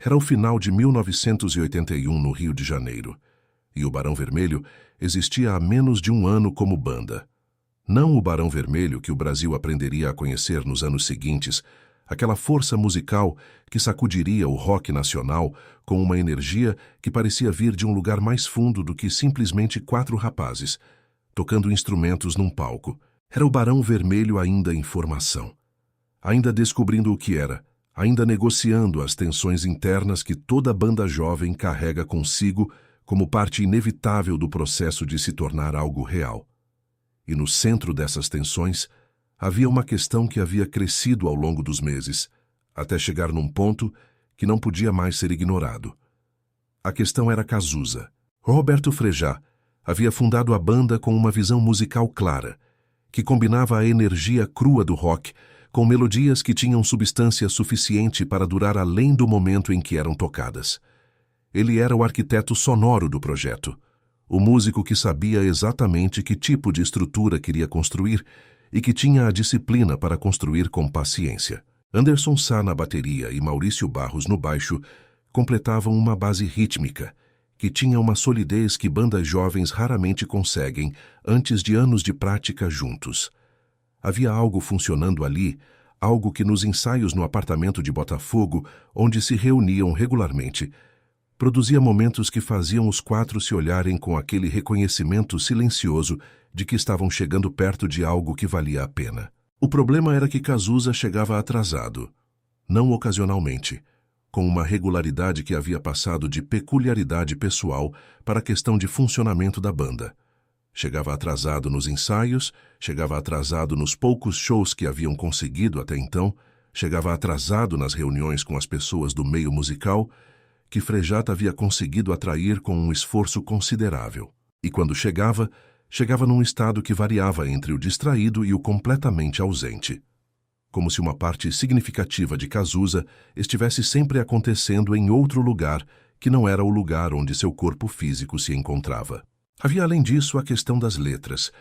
Era o final de 1981 no Rio de Janeiro, e o Barão Vermelho existia há menos de um ano como banda. Não o Barão Vermelho que o Brasil aprenderia a conhecer nos anos seguintes, aquela força musical que sacudiria o rock nacional com uma energia que parecia vir de um lugar mais fundo do que simplesmente 4 rapazes, tocando instrumentos num palco. Era o Barão Vermelho ainda em formação, ainda descobrindo o que era, ainda negociando as tensões internas que toda banda jovem carrega consigo como parte inevitável do processo de se tornar algo real. E no centro dessas tensões, havia uma questão que havia crescido ao longo dos meses, até chegar num ponto que não podia mais ser ignorado. A questão era Cazuza. Roberto Frejá havia fundado a banda com uma visão musical clara, que combinava a energia crua do rock com melodias que tinham substância suficiente para durar além do momento em que eram tocadas. Ele era o arquiteto sonoro do projeto, o músico que sabia exatamente que tipo de estrutura queria construir e que tinha a disciplina para construir com paciência. Anderson Sá na bateria e Maurício Barros no baixo completavam uma base rítmica, que tinha uma solidez que bandas jovens raramente conseguem antes de anos de prática juntos. Havia algo funcionando ali, algo que nos ensaios no apartamento de Botafogo, onde se reuniam regularmente, produzia momentos que faziam os 4 se olharem com aquele reconhecimento silencioso de que estavam chegando perto de algo que valia a pena. O problema era que Cazuza chegava atrasado, não ocasionalmente, com uma regularidade que havia passado de peculiaridade pessoal para a questão de funcionamento da banda. Chegava atrasado nos ensaios, chegava atrasado nos poucos shows que haviam conseguido até então, chegava atrasado nas reuniões com as pessoas do meio musical, que Frejá havia conseguido atrair com um esforço considerável. E quando chegava num estado que variava entre o distraído e o completamente ausente. Como se uma parte significativa de Cazuza estivesse sempre acontecendo em outro lugar que não era o lugar onde seu corpo físico se encontrava. Havia além disso a questão das letras.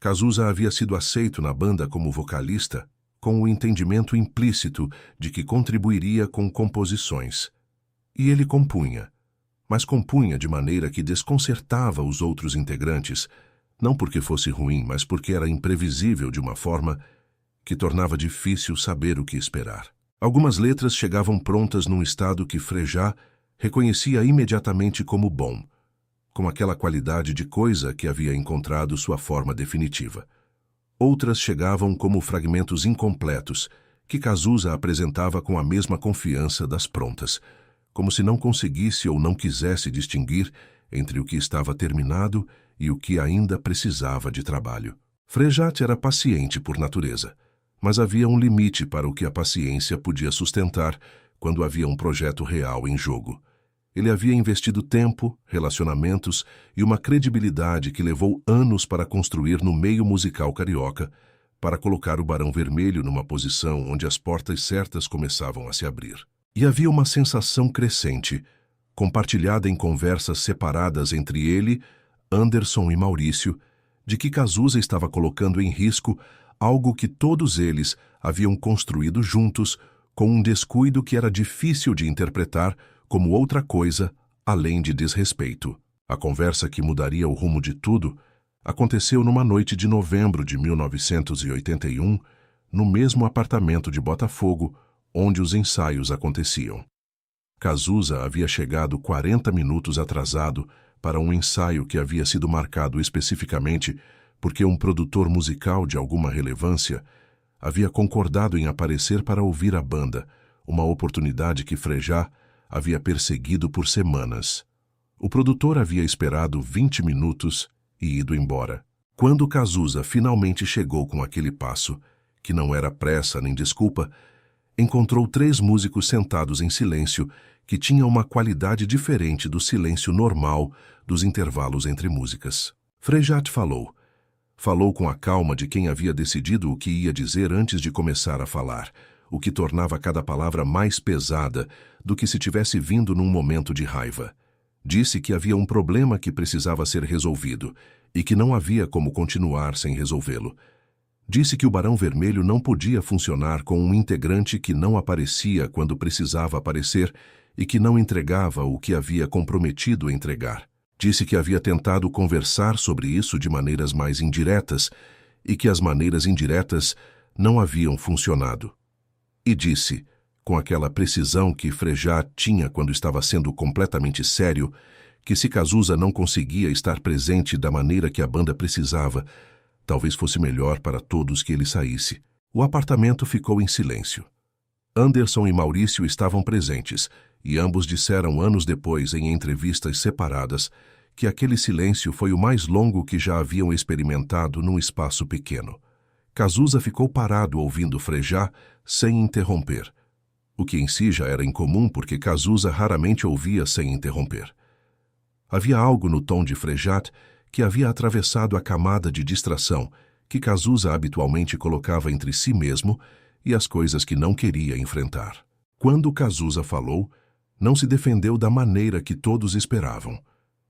Cazuza havia sido aceito na banda como vocalista com o entendimento implícito de que contribuiria com composições. E ele compunha, mas compunha de maneira que desconcertava os outros integrantes, não porque fosse ruim, mas porque era imprevisível de uma forma que tornava difícil saber o que esperar. Algumas letras chegavam prontas num estado que Frejá reconhecia imediatamente como bom, com aquela qualidade de coisa que havia encontrado sua forma definitiva. Outras chegavam como fragmentos incompletos, que Cazuza apresentava com a mesma confiança das prontas, como se não conseguisse ou não quisesse distinguir entre o que estava terminado e o que ainda precisava de trabalho. Frejá era paciente por natureza, mas havia um limite para o que a paciência podia sustentar quando havia um projeto real em jogo. Ele havia investido tempo, relacionamentos e uma credibilidade que levou anos para construir no meio musical carioca, para colocar o Barão Vermelho numa posição onde as portas certas começavam a se abrir. E havia uma sensação crescente, compartilhada em conversas separadas entre ele, Anderson e Maurício, de que Cazuza estava colocando em risco algo que todos eles haviam construído juntos com um descuido que era difícil de interpretar como outra coisa além de desrespeito. A conversa que mudaria o rumo de tudo aconteceu numa noite de novembro de 1981, no mesmo apartamento de Botafogo, onde os ensaios aconteciam. Cazuza havia chegado 40 minutos atrasado para um ensaio que havia sido marcado especificamente porque um produtor musical de alguma relevância havia concordado em aparecer para ouvir a banda, uma oportunidade que Frejá havia perseguido por semanas. O produtor havia esperado 20 minutos e ido embora. Quando Cazuza finalmente chegou com aquele passo, que não era pressa nem desculpa, encontrou 3 músicos sentados em silêncio que tinha uma qualidade diferente do silêncio normal dos intervalos entre músicas. Frejá falou. Falou com a calma de quem havia decidido o que ia dizer antes de começar a falar, o que tornava cada palavra mais pesada do que se tivesse vindo num momento de raiva. Disse que havia um problema que precisava ser resolvido e que não havia como continuar sem resolvê-lo. Disse que o Barão Vermelho não podia funcionar com um integrante que não aparecia quando precisava aparecer e que não entregava o que havia comprometido a entregar. Disse que havia tentado conversar sobre isso de maneiras mais indiretas e que as maneiras indiretas não haviam funcionado. E disse, com aquela precisão que Frejá tinha quando estava sendo completamente sério, que se Cazuza não conseguia estar presente da maneira que a banda precisava, talvez fosse melhor para todos que ele saísse. O apartamento ficou em silêncio. Anderson e Maurício estavam presentes, e ambos disseram anos depois, em entrevistas separadas, que aquele silêncio foi o mais longo que já haviam experimentado num espaço pequeno. Cazuza ficou parado ouvindo Frejá, sem interromper. O que em si já era incomum, porque Cazuza raramente ouvia sem interromper. Havia algo no tom de Frejá que havia atravessado a camada de distração que Cazuza habitualmente colocava entre si mesmo e as coisas que não queria enfrentar. Quando Cazuza falou, não se defendeu da maneira que todos esperavam.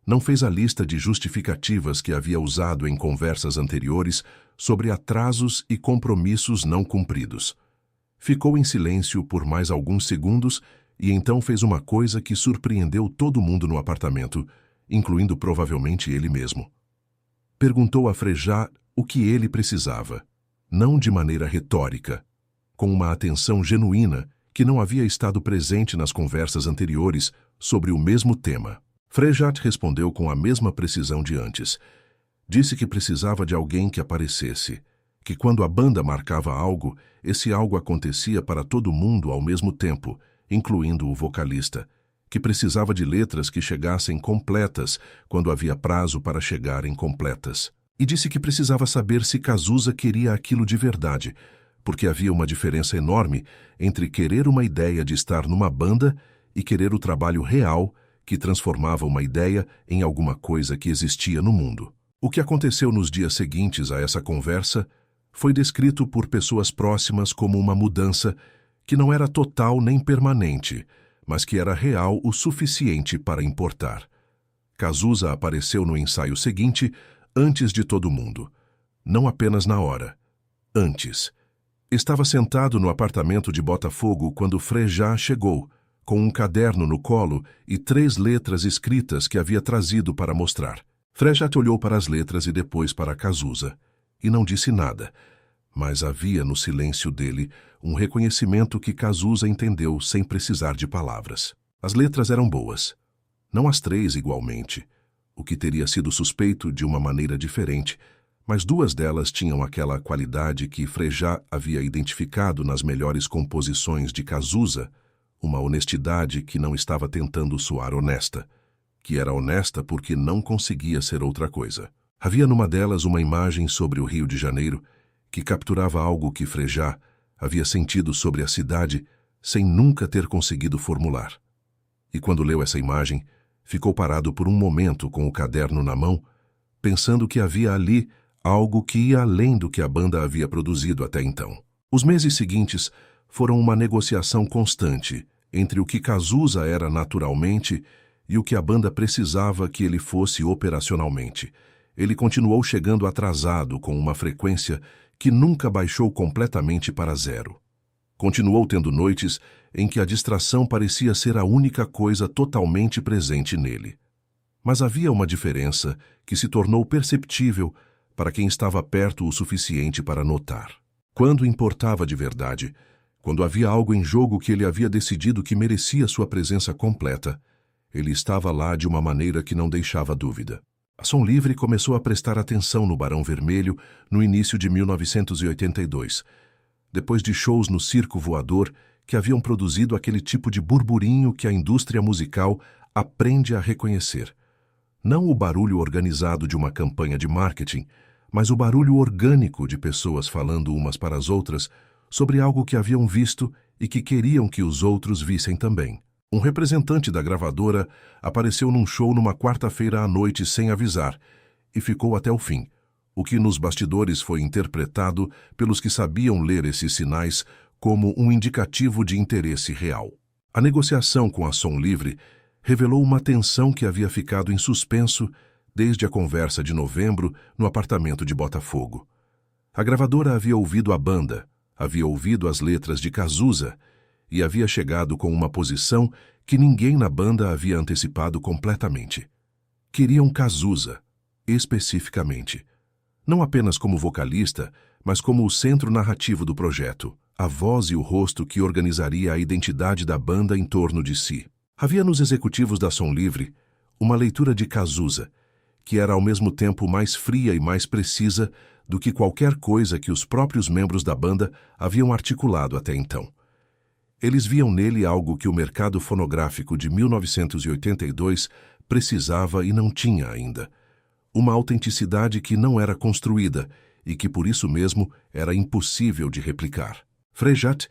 Não fez a lista de justificativas que havia usado em conversas anteriores sobre atrasos e compromissos não cumpridos. Ficou em silêncio por mais alguns segundos e então fez uma coisa que surpreendeu todo mundo no apartamento, incluindo provavelmente ele mesmo. Perguntou a Frejá o que ele precisava, não de maneira retórica, com uma atenção genuína que não havia estado presente nas conversas anteriores sobre o mesmo tema. Frejá respondeu com a mesma precisão de antes. Disse que precisava de alguém que aparecesse, que quando a banda marcava algo, esse algo acontecia para todo mundo ao mesmo tempo, incluindo o vocalista, que precisava de letras que chegassem completas quando havia prazo para chegarem completas. E disse que precisava saber se Cazuza queria aquilo de verdade, porque havia uma diferença enorme entre querer uma ideia de estar numa banda e querer o trabalho real que transformava uma ideia em alguma coisa que existia no mundo. O que aconteceu nos dias seguintes a essa conversa foi descrito por pessoas próximas como uma mudança que não era total nem permanente, mas que era real o suficiente para importar. Cazuza apareceu no ensaio seguinte, antes de todo mundo. Não apenas na hora. Antes. Estava sentado no apartamento de Botafogo quando Frejá chegou, com um caderno no colo e 3 letras escritas que havia trazido para mostrar. Frejá olhou para as letras e depois para Cazuza, e não disse nada, mas havia no silêncio dele um reconhecimento que Cazuza entendeu sem precisar de palavras. As letras eram boas. Não as 3 igualmente, o que teria sido suspeito de uma maneira diferente, mas 2 delas tinham aquela qualidade que Frejá havia identificado nas melhores composições de Cazuza, uma honestidade que não estava tentando soar honesta, que era honesta porque não conseguia ser outra coisa. Havia numa delas uma imagem sobre o Rio de Janeiro que capturava algo que Frejá havia sentido sobre a cidade sem nunca ter conseguido formular. E quando leu essa imagem, ficou parado por um momento com o caderno na mão, pensando que havia ali algo que ia além do que a banda havia produzido até então. Os meses seguintes foram uma negociação constante entre o que Cazuza era naturalmente e o que a banda precisava que ele fosse operacionalmente. Ele continuou chegando atrasado com uma frequência que nunca baixou completamente para 0. Continuou tendo noites em que a distração parecia ser a única coisa totalmente presente nele. Mas havia uma diferença que se tornou perceptível para quem estava perto o suficiente para notar. Quando importava de verdade, quando havia algo em jogo que ele havia decidido que merecia sua presença completa, ele estava lá de uma maneira que não deixava dúvida. A Som Livre começou a prestar atenção no Barão Vermelho no início de 1982, depois de shows no Circo Voador que haviam produzido aquele tipo de burburinho que a indústria musical aprende a reconhecer. Não o barulho organizado de uma campanha de marketing, mas o barulho orgânico de pessoas falando umas para as outras sobre algo que haviam visto e que queriam que os outros vissem também. Um representante da gravadora apareceu num show numa quarta-feira à noite sem avisar e ficou até o fim, o que nos bastidores foi interpretado pelos que sabiam ler esses sinais como um indicativo de interesse real. A negociação com a Som Livre revelou uma tensão que havia ficado em suspenso desde a conversa de novembro no apartamento de Botafogo. A gravadora havia ouvido a banda, havia ouvido as letras de Cazuza e havia chegado com uma posição que ninguém na banda havia antecipado completamente. Queriam Cazuza, especificamente. Não apenas como vocalista, mas como o centro narrativo do projeto, a voz e o rosto que organizaria a identidade da banda em torno de si. Havia nos executivos da Som Livre uma leitura de Cazuza, que era ao mesmo tempo mais fria e mais precisa do que qualquer coisa que os próprios membros da banda haviam articulado até então. Eles viam nele algo que o mercado fonográfico de 1982 precisava e não tinha ainda. Uma autenticidade que não era construída e que por isso mesmo era impossível de replicar. Frejat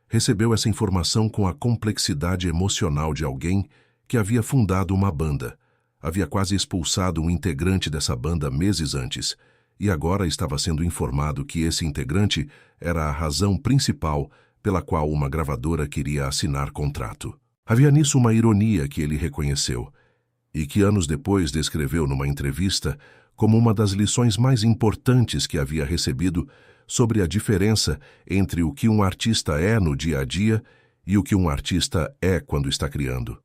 recebeu essa informação com a complexidade emocional de alguém que havia fundado uma banda, havia quase expulsado um integrante dessa banda meses antes, e agora estava sendo informado que esse integrante era a razão principal pela qual uma gravadora queria assinar contrato. Havia nisso uma ironia que ele reconheceu, e que anos depois descreveu numa entrevista como uma das lições mais importantes que havia recebido sobre a diferença entre o que um artista é no dia a dia e o que um artista é quando está criando.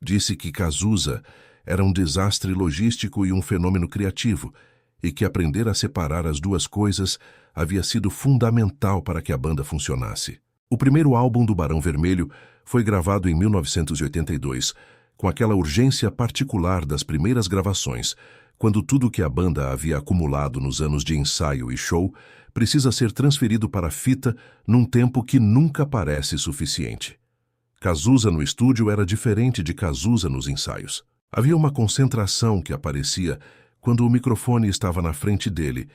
Disse que Cazuza era um desastre logístico e um fenômeno criativo, e que aprender a separar as duas coisas havia sido fundamental para que a banda funcionasse. O primeiro álbum do Barão Vermelho foi gravado em 1982, com aquela urgência particular das primeiras gravações, quando tudo que a banda havia acumulado nos anos de ensaio e show precisa ser transferido para a fita num tempo que nunca parece suficiente. Cazuza no estúdio era diferente de Cazuza nos ensaios. Havia uma concentração que aparecia quando o microfone estava na frente dele,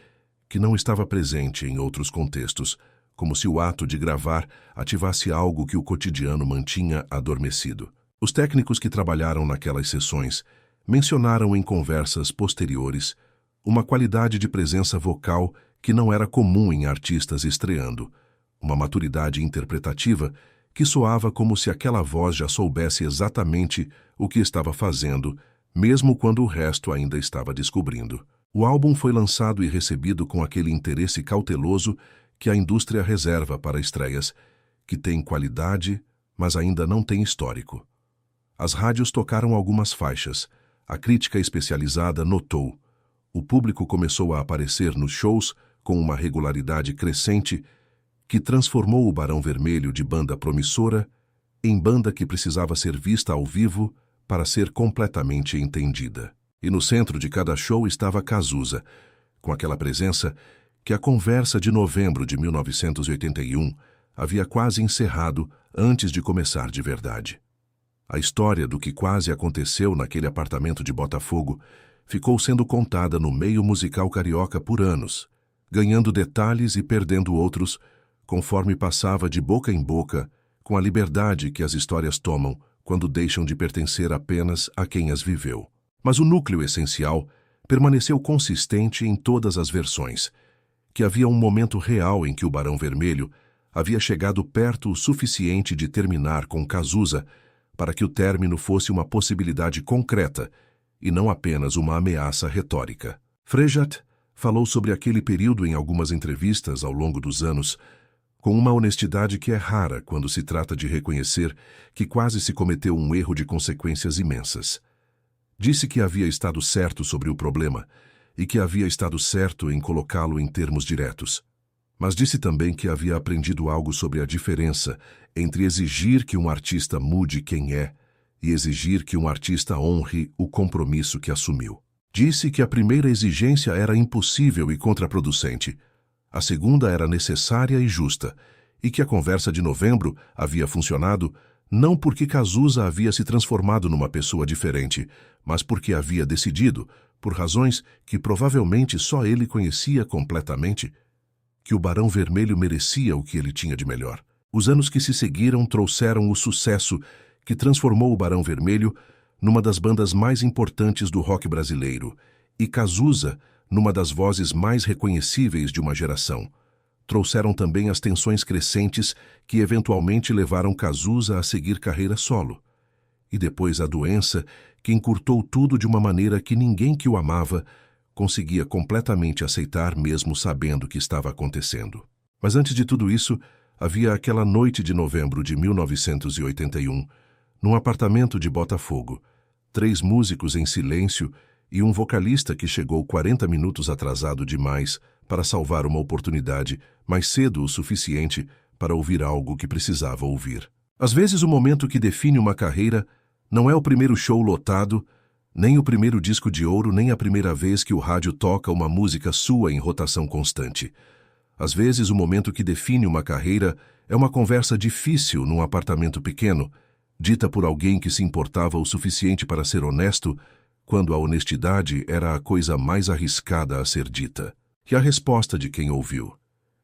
que não estava presente em outros contextos, como se o ato de gravar ativasse algo que o cotidiano mantinha adormecido. Os técnicos que trabalharam naquelas sessões mencionaram em conversas posteriores uma qualidade de presença vocal que não era comum em artistas estreando, uma maturidade interpretativa que soava como se aquela voz já soubesse exatamente o que estava fazendo, mesmo quando o resto ainda estava descobrindo. O álbum foi lançado e recebido com aquele interesse cauteloso que a indústria reserva para estreias, que tem qualidade, mas ainda não tem histórico. As rádios tocaram algumas faixas. A crítica especializada notou. O público começou a aparecer nos shows com uma regularidade crescente que transformou o Barão Vermelho de banda promissora em banda que precisava ser vista ao vivo para ser completamente entendida. E no centro de cada show estava Cazuza, com aquela presença que a conversa de novembro de 1981 havia quase encerrado antes de começar de verdade. A história do que quase aconteceu naquele apartamento de Botafogo ficou sendo contada no meio musical carioca por anos, ganhando detalhes e perdendo outros, conforme passava de boca em boca, com a liberdade que as histórias tomam quando deixam de pertencer apenas a quem as viveu. Mas o núcleo essencial permaneceu consistente em todas as versões, que havia um momento real em que o Barão Vermelho havia chegado perto o suficiente de terminar com Cazuza para que o término fosse uma possibilidade concreta e não apenas uma ameaça retórica. Frejat falou sobre aquele período em algumas entrevistas ao longo dos anos, com uma honestidade que é rara quando se trata de reconhecer que quase se cometeu um erro de consequências imensas. Disse que havia estado certo sobre o problema e que havia estado certo em colocá-lo em termos diretos. Mas disse também que havia aprendido algo sobre a diferença entre exigir que um artista mude quem é e exigir que um artista honre o compromisso que assumiu. Disse que a primeira exigência era impossível e contraproducente, a segunda era necessária e justa, e que a conversa de novembro havia funcionado não porque Cazuza havia se transformado numa pessoa diferente, mas porque havia decidido, por razões que provavelmente só ele conhecia completamente, que o Barão Vermelho merecia o que ele tinha de melhor. Os anos que se seguiram trouxeram o sucesso que transformou o Barão Vermelho numa das bandas mais importantes do rock brasileiro, e Cazuza numa das vozes mais reconhecíveis de uma geração. Trouxeram também as tensões crescentes que eventualmente levaram Cazuza a seguir carreira solo. E depois a doença que encurtou tudo de uma maneira que ninguém que o amava conseguia completamente aceitar mesmo sabendo o que estava acontecendo. Mas antes de tudo isso, Havia aquela noite de novembro de 1981, num apartamento de Botafogo, 3 músicos em silêncio e um vocalista que chegou 40 minutos atrasado demais para salvar uma oportunidade, mas cedo o suficiente para ouvir algo que precisava ouvir. Às vezes o momento que define uma carreira não é o primeiro show lotado, nem o primeiro disco de ouro, nem a primeira vez que o rádio toca uma música sua em rotação constante. Às vezes, o momento que define uma carreira é uma conversa difícil num apartamento pequeno, dita por alguém que se importava o suficiente para ser honesto, quando a honestidade era a coisa mais arriscada a ser dita. E a resposta de quem ouviu,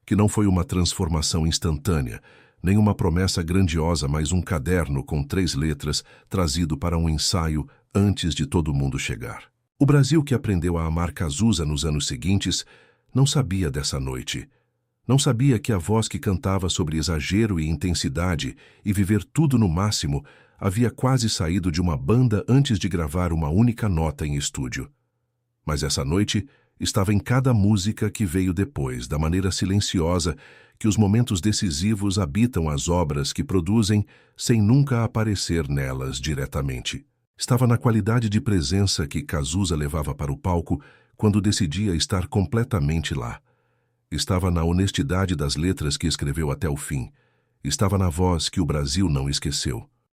que não foi uma transformação instantânea, nem uma promessa grandiosa, mas um caderno com 3 letras trazido para um ensaio antes de todo mundo chegar. O Brasil que aprendeu a amar Cazuza nos anos seguintes não sabia dessa noite. Não sabia que a voz que cantava sobre exagero e intensidade e viver tudo no máximo havia quase saído de uma banda antes de gravar uma única nota em estúdio. Mas essa noite estava em cada música que veio depois, da maneira silenciosa que os momentos decisivos habitam as obras que produzem sem nunca aparecer nelas diretamente. Estava na qualidade de presença que Cazuza levava para o palco quando decidia estar completamente lá. Estava na honestidade das letras que escreveu até o fim. Estava na voz que o Brasil não esqueceu.